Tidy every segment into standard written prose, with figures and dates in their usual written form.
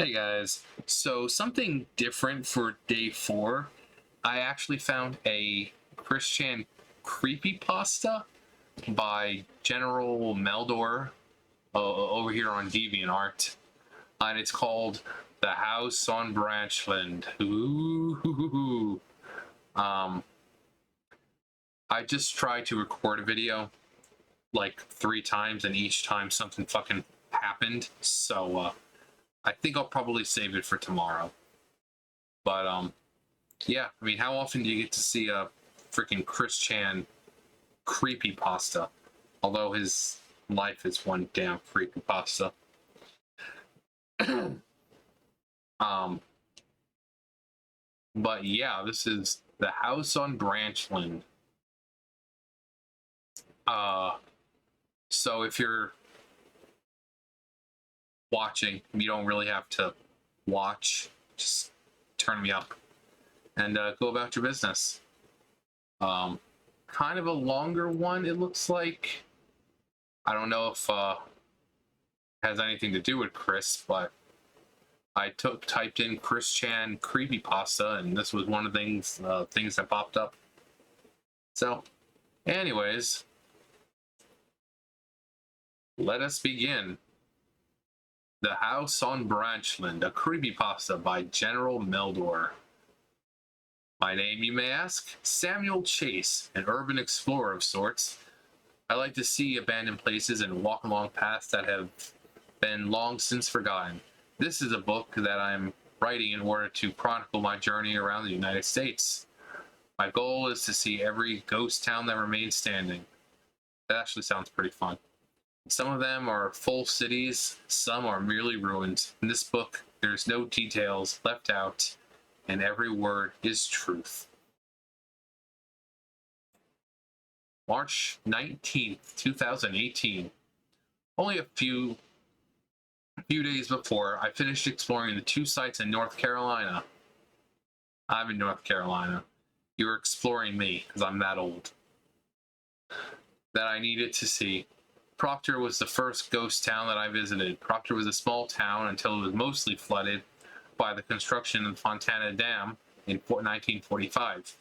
Hey guys, so something different for day 4. I actually found a Christian creepypasta by General Meldor over here on DeviantArt, and it's called The House on Branchland. Ooh. Um, I just tried to record a video like 3 times, and each time something fucking happened, so I think I'll probably save it for tomorrow. But yeah, I mean, how often do you get to see a freaking Chris Chan creepypasta? Although his life is one damn creepypasta. um, but yeah, this is The House on Branchland. Uh, so if you're watching, you don't really have to watch. Just turn me up and go about your business. Kind of a longer one, it looks like. I don't know if it has anything to do with Chris, but I typed in Chris Chan creepypasta, and this was one of the things that popped up. So, anyways, let us begin. The House on Branchland, a creepypasta by General Meldor. My name, you may ask? Samuel Chase, an urban explorer of sorts. I like to see abandoned places and walk along paths that have been long since forgotten. This is a book that I'm writing in order to chronicle my journey around the United States. My goal is to see every ghost town that remains standing. That actually sounds pretty fun. Some of them are full cities, some are merely ruins. In this book, there's no details left out, and every word is truth. March 19th, 2018. Only a few days before, I finished exploring the 2 sites in North Carolina. I'm in North Carolina. You're exploring me, because I'm that old. That I needed to see. Proctor was the first ghost town that I visited. Proctor was a small town until it was mostly flooded by the construction of the Fontana Dam in 1945.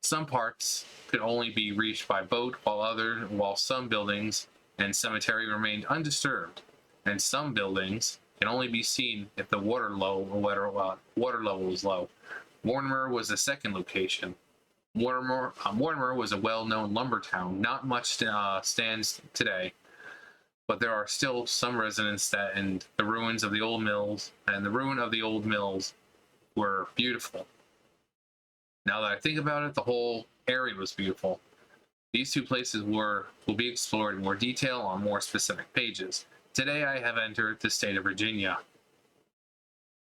Some parts could only be reached by boat, while some buildings and cemetery remained undisturbed, and some buildings can only be seen if the water level is low. Mortimer was the second location. Mortimer was a well-known lumber town. Not much stands today, but there are still some residents and the ruins of the old mills, and the ruin of the old mills were beautiful. Now that I think about it, the whole area was beautiful. These 2 places will be explored in more detail on more specific pages. Today I have entered the state of Virginia.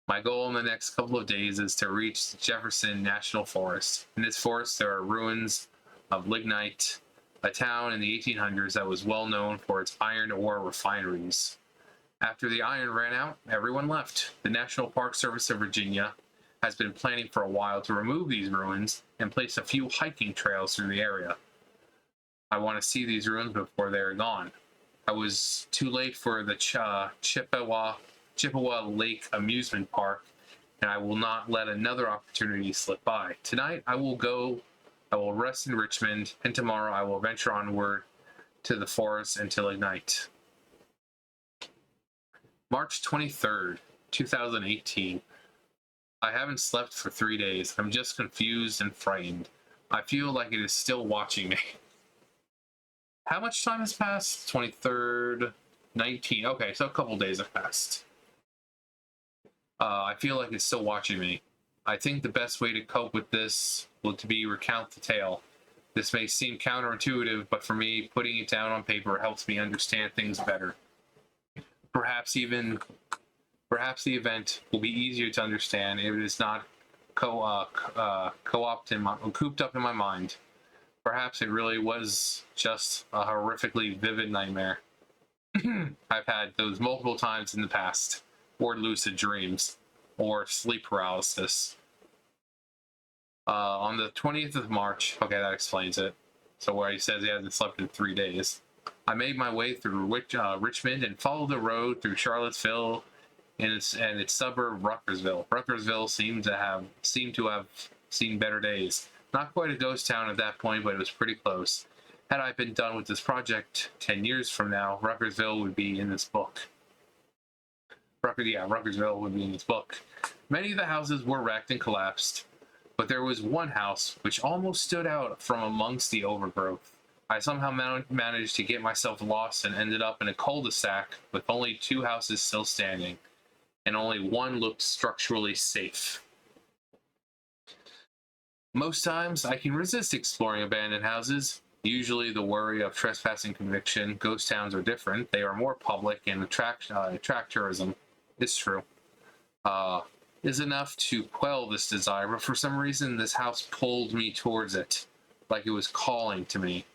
My goal in the next couple of days is to reach Jefferson National Forest. In this forest there are ruins of Lignite, a town in the 1800s that was well known for its iron ore refineries. After the iron ran out, everyone left. The National Park Service of Virginia has been planning for a while to remove these ruins and place a few hiking trails through the area. I want to see these ruins before they are gone. I was too late for the Chippewa Lake Amusement Park, and I will not let another opportunity slip by. Tonight I will rest in Richmond, and tomorrow I will venture onward to the forest until night. March 23rd, 2018. I haven't slept for 3 days. I'm just confused and frightened. I feel like it is still watching me. How much time has passed? 23rd, 19. Okay, so a couple days have passed. I feel like it's still watching me. I think the best way to cope with this will be recount the tale. This may seem counterintuitive, but for me, putting it down on paper helps me understand things better. Perhaps the event will be easier to understand if it is not cooped up in my mind. Perhaps it really was just a horrifically vivid nightmare. I've had those multiple times in the past, or lucid dreams, or sleep paralysis. On the 20th of March, okay, that explains it. So where he says he hasn't slept in 3 days. I made my way through Richmond and followed the road through Charlottesville in its suburb, Ruckersville. Ruckersville seemed to have seen better days. Not quite a ghost town at that point, but it was pretty close. Had I been done with this project 10 years from now, Ruckersville would be in this book. Ruckersville would be in this book. Many of the houses were wrecked and collapsed, but there was one house which almost stood out from amongst the overgrowth. I somehow managed to get myself lost and ended up in a cul-de-sac with only 2 houses still standing, and only one looked structurally safe. Most times, I can resist exploring abandoned houses. Usually the worry of trespassing conviction. Ghost towns are different. They are more public and attract tourism. It's true. Is enough to quell this desire, but for some reason this house pulled me towards it, like it was calling to me.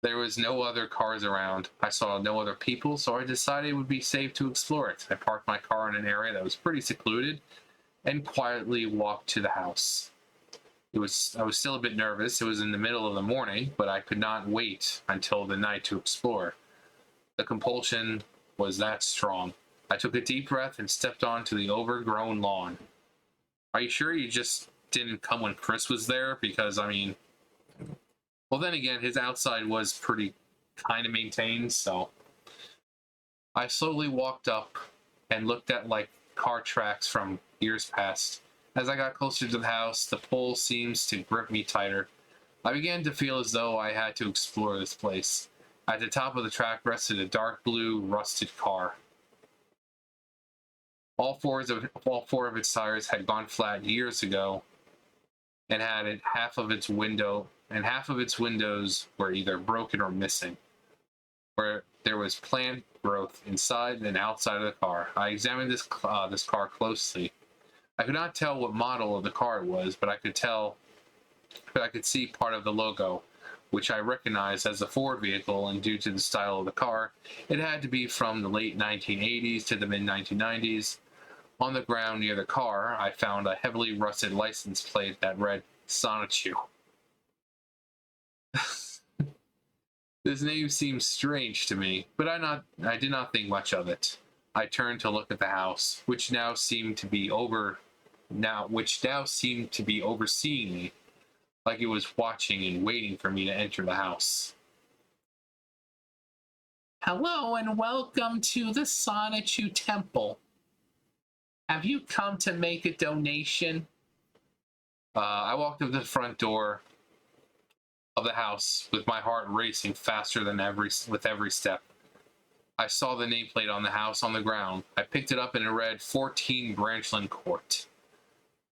There was no other cars around. I saw no other people, so I decided it would be safe to explore it. I parked my car in an area that was pretty secluded and quietly walked to the house. I was still a bit nervous. It was in the middle of the morning, but I could not wait until the night to explore. The compulsion was that strong. I took a deep breath and stepped onto the overgrown lawn. Are you sure you just didn't come when Chris was there? Because, I mean, well, then again, his outside was pretty kind of maintained, so. I slowly walked up and looked at, like, car tracks from years past. As I got closer to the house, the pull seems to grip me tighter. I began to feel as though I had to explore this place. At the top of the track rested a dark blue, rusted car. All four of its tires had gone flat years ago, and half of its windows were either broken or missing. Where there was plant growth inside and outside of the car. I examined this car closely. I could not tell what model of the car it was, but I could see part of the logo, which I recognized as a Ford vehicle, and due to the style of the car, it had to be from the late 1980s to the mid-1990s. On the ground near the car, I found a heavily rusted license plate that read Sonichu. This name seemed strange to me, but I did not think much of it. I turned to look at the house, which now seemed to be overseeing me, like it was watching and waiting for me to enter the house. Hello and welcome to the Sonichu Temple. Have you come to make a donation? I walked up to the front door of the house with my heart racing faster than with every step. I saw the nameplate on the house on the ground. I picked it up and it read 14 Branchland Court.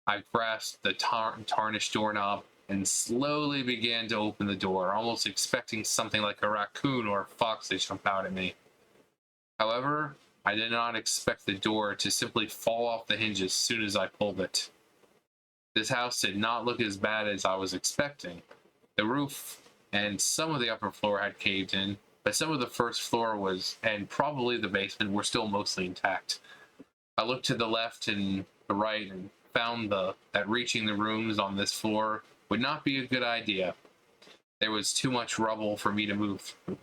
I grasped the tarnished doorknob and slowly began to open the door, almost expecting something like a raccoon or a fox to jump out at me. However, I did not expect the door to simply fall off the hinges as soon as I pulled it. This house did not look as bad as I was expecting. The roof and some of the upper floor had caved in, but some of the first floor and probably the basement were still mostly intact. I looked to the left and the right and found that reaching the rooms on this floor would not be a good idea. There was too much rubble for me to move through.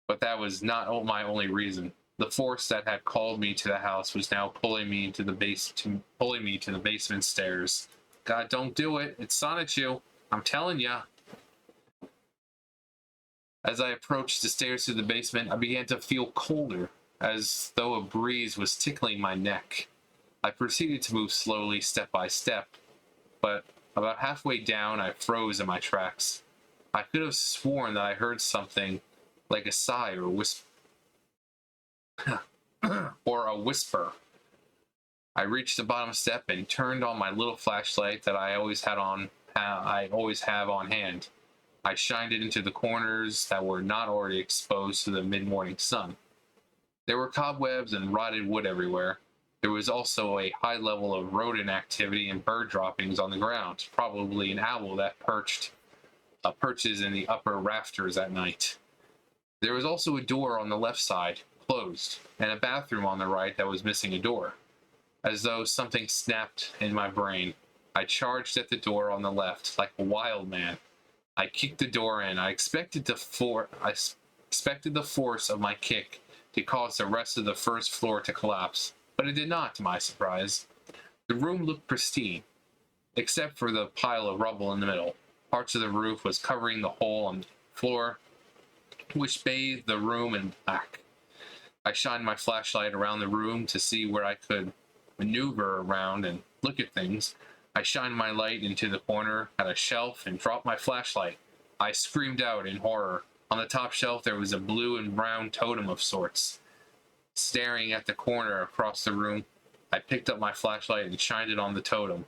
But that was not my only reason. The force that had called me to the house was now pulling me to the basement stairs. God, don't do it. It's Sonichu. I'm telling ya. As I approached the stairs to the basement, I began to feel colder, as though a breeze was tickling my neck. I proceeded to move slowly, step by step, but about halfway down, I froze in my tracks. I could have sworn that I heard something like a sigh or a whisper. I reached the bottom step and turned on my little flashlight that I always have on hand. I shined it into the corners that were not already exposed to the mid-morning sun. There were cobwebs and rotted wood everywhere. There was also a high level of rodent activity and bird droppings on the ground, probably an owl that perches in the upper rafters at night. There was also a door on the left side, closed, and a bathroom on the right that was missing a door. As though something snapped in my brain, I charged at the door on the left like a wild man. I kicked the door in. I expected the force of my kick to cause the rest of the first floor to collapse, but it did not, to my surprise. The room looked pristine, except for the pile of rubble in the middle. Parts of the roof was covering the hole on the floor, which bathed the room in black. I shined my flashlight around the room to see where I could maneuver around and look at things. I shined my light into the corner at a shelf and dropped my flashlight. I screamed out in horror. On the top shelf there was a blue and brown totem of sorts. Staring at the corner across the room, I picked up my flashlight and shined it on the totem.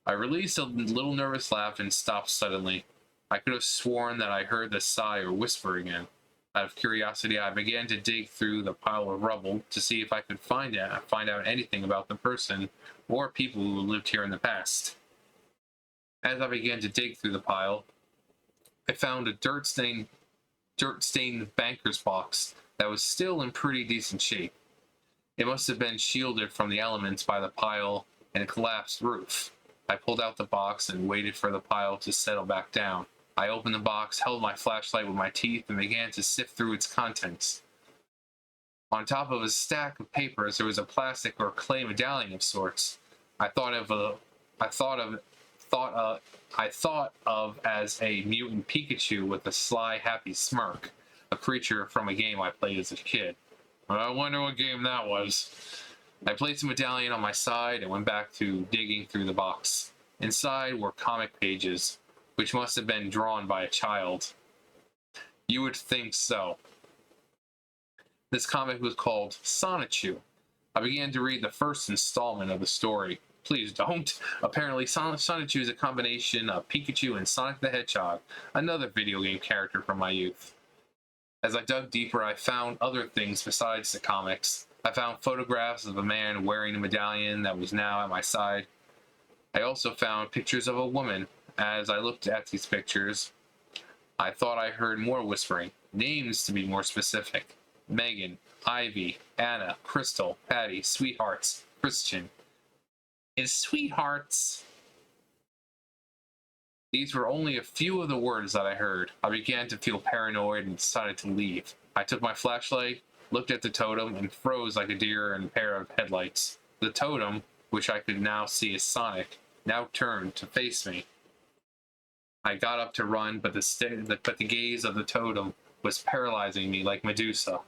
I released a little nervous laugh and stopped suddenly. I could have sworn that I heard the sigh or whisper again. Out of curiosity, I began to dig through the pile of rubble to see if I could find out anything about the person or people who lived here in the past. As I began to dig through the pile, I found a dirt-stained banker's box that was still in pretty decent shape. It must have been shielded from the elements by the pile and a collapsed roof. I pulled out the box and waited for the pile to settle back down. I opened the box, held my flashlight with my teeth, and began to sift through its contents. On top of a stack of papers, there was a plastic or clay medallion of sorts. I thought of as a mutant Pikachu with a sly, happy smirk, a creature from a game I played as a kid. I wonder what game that was. I placed the medallion on my side and went back to digging through the box. Inside were comic pages, which must have been drawn by a child. You would think so. This comic was called Sonichu. I began to read the first installment of the story. Please don't. Apparently, Sonichu is a combination of Pikachu and Sonic the Hedgehog, another video game character from my youth. As I dug deeper, I found other things besides the comics. I found photographs of a man wearing a medallion that was now at my side. I also found pictures of a woman. As I looked at these pictures, I thought I heard more whispering, names to be more specific. Megan, Ivy, Anna, Crystal, Patty, Sweethearts, Christian. Is Sweethearts? These were only a few of the words that I heard. I began to feel paranoid and decided to leave. I took my flashlight, looked at the totem, and froze like a deer in a pair of headlights. The totem, which I could now see as Sonic, now turned to face me. I got up to run, but the gaze of the totem was paralyzing me like Medusa.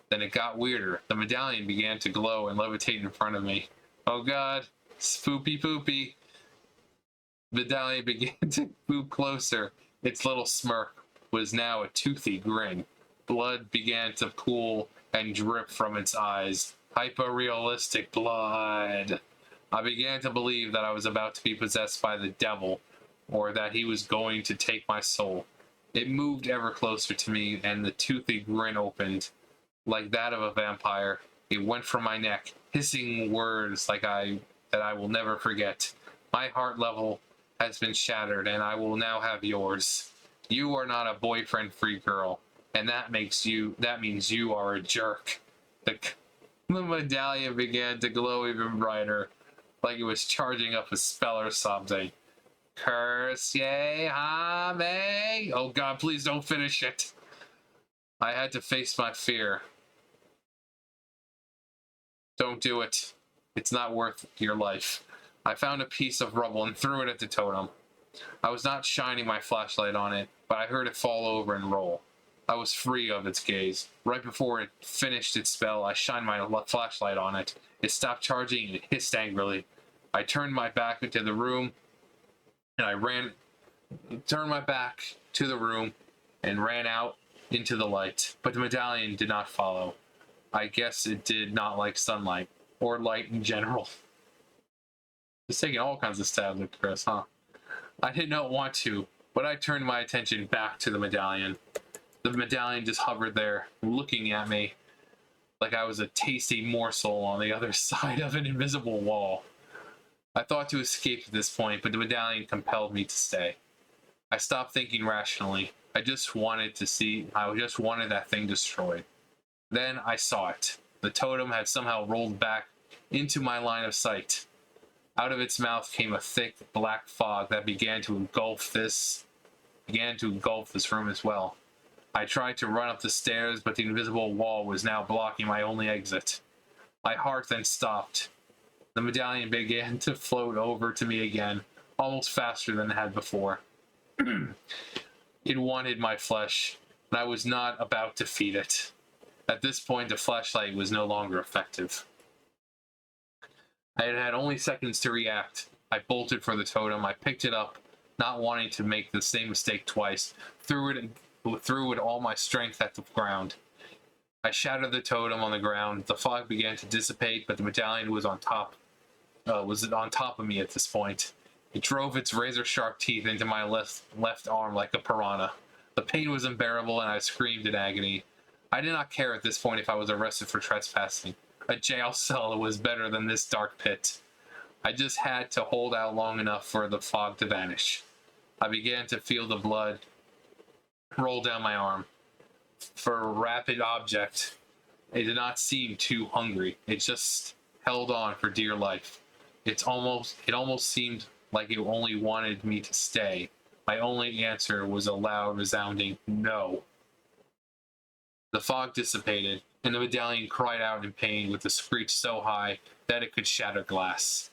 Then it got weirder. The medallion began to glow and levitate in front of me. Oh God, spoopy poopy. The medallion began to move closer. Its little smirk was now a toothy grin. Blood began to pool and drip from its eyes. Hyper-realistic blood. I began to believe that I was about to be possessed by the devil, or that he was going to take my soul. It moved ever closer to me, and the toothy grin opened. Like that of a vampire, it went from my neck, hissing words that I will never forget. My heart level has been shattered, and I will now have yours. You are not a boyfriend-free girl, and that means you are a jerk. The medallion began to glow even brighter, like it was charging up a spell or something. Curse ye, ha, may. Oh God, please don't finish it. I had to face my fear. Don't do it. It's not worth your life. I found a piece of rubble and threw it at the totem. I was not shining my flashlight on it, but I heard it fall over and roll. I was free of its gaze. Right before it finished its spell, I shined my flashlight on it. It stopped charging and it hissed angrily. I turned my back into the room, and I turned my back to the room and ran out into the light, but the medallion did not follow. I guess it did not like sunlight, or light in general. It's taking all kinds of stabs at Chris, huh? I did not want to, but I turned my attention back to the medallion. The medallion just hovered there, looking at me like I was a tasty morsel on the other side of an invisible wall. I thought to escape at this point, but the medallion compelled me to stay. I stopped thinking rationally. I just wanted that thing destroyed. Then I saw it. The totem had somehow rolled back into my line of sight. Out of its mouth came a thick black fog that began to engulf this room as well. I tried to run up the stairs, but the invisible wall was now blocking my only exit. My heart then stopped. The medallion began to float over to me again, almost faster than it had before. It wanted my flesh, and I was not about to feed it. At this point, the flashlight was no longer effective. I had had only seconds to react. I bolted for the totem. I picked it up, not wanting to make the same mistake twice. Threw it with all my strength at the ground. I shattered the totem on the ground. The fog began to dissipate, but the medallion was on top of me at this point. It drove its razor-sharp teeth into my left arm like a piranha. The pain was unbearable, and I screamed in agony. I did not care at this point if I was arrested for trespassing. A jail cell was better than this dark pit. I just had to hold out long enough for the fog to vanish. I began to feel the blood roll down my arm. For a rapid object, it did not seem too hungry. It just held on for dear life. It almost seemed like it only wanted me to stay. My only answer was a loud, resounding no. The fog dissipated, and the medallion cried out in pain with a screech so high that it could shatter glass,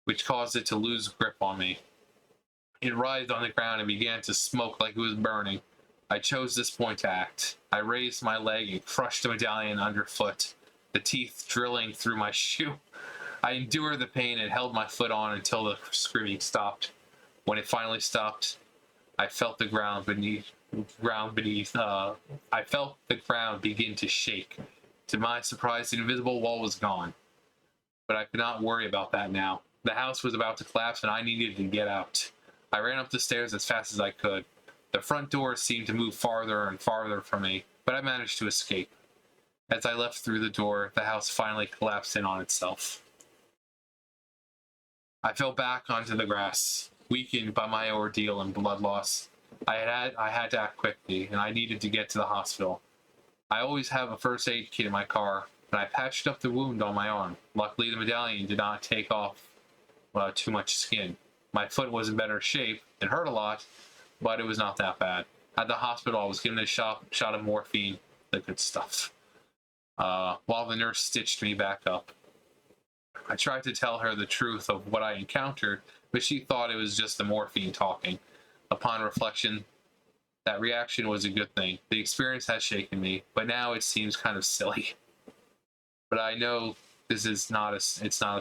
which caused it to lose grip on me. It writhed on the ground and began to smoke like it was burning. I chose this point to act. I raised my leg and crushed the medallion underfoot, the teeth drilling through my shoe. I endured the pain and held my foot on until the screaming stopped. When it finally stopped, I felt the ground beneath. I felt the ground begin to shake. To my surprise, the invisible wall was gone. But I could not worry about that now. The house was about to collapse, and I needed to get out. I ran up the stairs as fast as I could. The front door seemed to move farther and farther from me, but I managed to escape. As I left through the door, the house finally collapsed in on itself. I fell back onto the grass, weakened by my ordeal and blood loss. I had to act quickly, and I needed to get to the hospital. I always have a first aid kit in my car, and I patched up the wound on my arm. Luckily, the medallion did not take off too much skin. My foot was in better shape. It hurt a lot, but it was not that bad. At the hospital, I was given a shot of morphine, the good stuff, while the nurse stitched me back up. I tried to tell her the truth of what I encountered, but she thought it was just the morphine talking. Upon reflection, that reaction was a good thing. The experience has shaken me, but now it seems kind of silly. But I know it's not a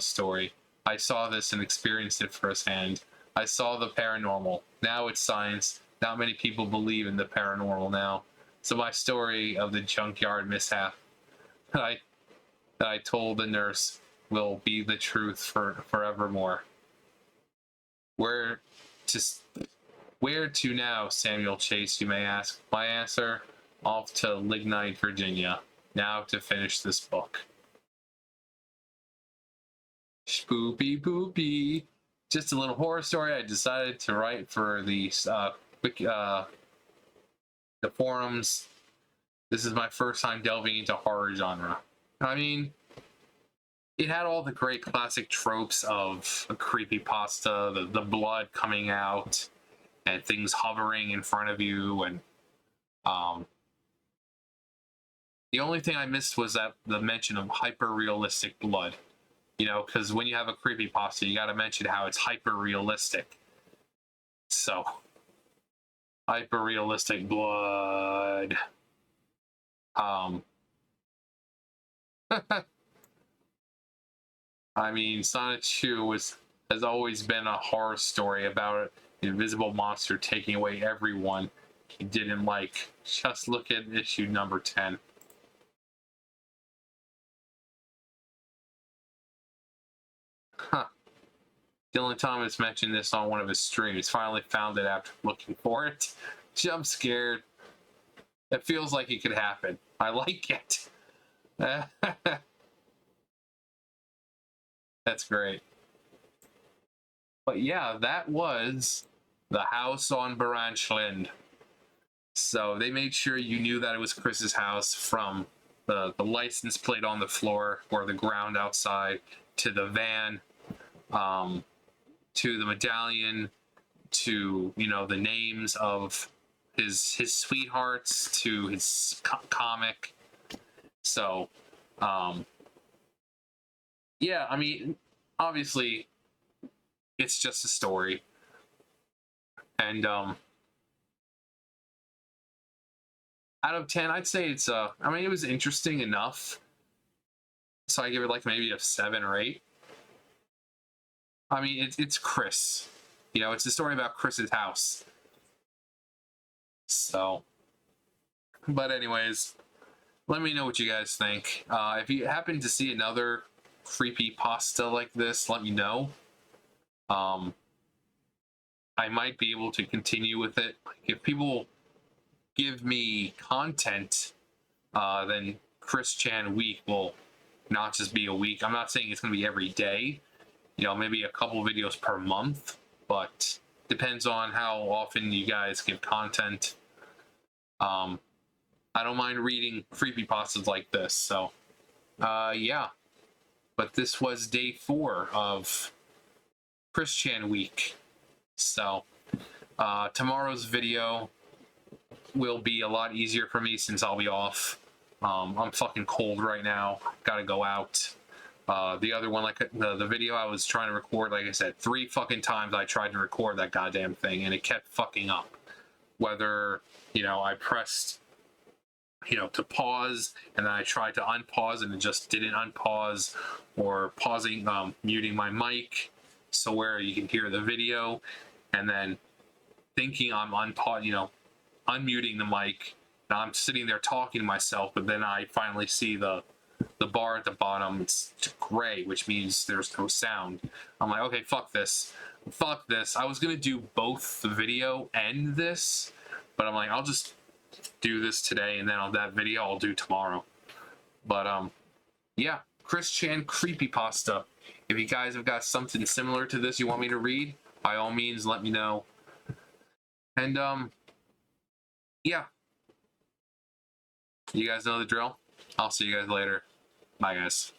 story. I saw this and experienced it firsthand. I saw the paranormal. Now it's science. Not many people believe in the paranormal now. So my story of the junkyard mishap that I told the nurse will be the truth forevermore. Where to now, Samuel Chase, you may ask? My answer, off to Lignite, Virginia. Now to finish this book. Spoopy boopy. Just a little horror story I decided to write for the forums. This is my first time delving into horror genre. I mean, it had all the great classic tropes of a creepypasta, the blood coming out, and things hovering in front of you, and the only thing I missed was the mention of hyper-realistic blood. You know, because when you have a creepypasta, you got to mention how it's hyper-realistic. So, hyper-realistic blood. I mean, Sonic 2 has always been a horror story about an invisible monster taking away everyone he didn't like. Just look at issue number 10. Huh. Dylan Thomas mentioned this on one of his streams. Finally found it after looking for it. Jump scared. It feels like it could happen. I like it. That's great. But yeah, that was the house on Branchland. So they made sure you knew that it was Chris's house from the license plate on the floor or the ground outside to the van, to the medallion, to, you know, the names of his sweethearts to his comic. So, yeah, I mean, obviously, it's just a story, and out of 10, I'd say it's I mean, it was interesting enough, so I give it like maybe a 7 or 8. I mean, it's Chris, you know, it's a story about Chris's house. So, but anyways, let me know what you guys think. If you happen to see another creepypasta like this, let me know. I might be able to continue with it. If people give me content, then Chris Chan week will not just be a week. I'm not saying it's going to be every day, you know, maybe a couple videos per month, but depends on how often you guys give content. I don't mind reading creepypastas like this, so yeah. But this was day 4 of Chris Chan week. So tomorrow's video will be a lot easier for me since I'll be off. I'm fucking cold right now. Gotta go out. The other one, like the video I was trying to record, like I said, 3 fucking times I tried to record that goddamn thing and it kept fucking up. Whether, you know, I pressed, you know, to pause and then I tried to unpause and it just didn't unpause, or pausing, muting my mic so where you can hear the video, and then thinking I'm you know, unmuting the mic. Now I'm sitting there talking to myself, but then I finally see the bar at the bottom. It's gray, which means there's no sound. I'm like, okay, fuck this. Fuck this. I was gonna do both the video and this, but I'm like, I'll just do this today, and then on that video I'll do tomorrow. But yeah, Chris Chan creepypasta. If you guys have got something similar to this you want me to read, by all means let me know. And yeah, you guys know the drill. I'll see you guys later. Bye guys.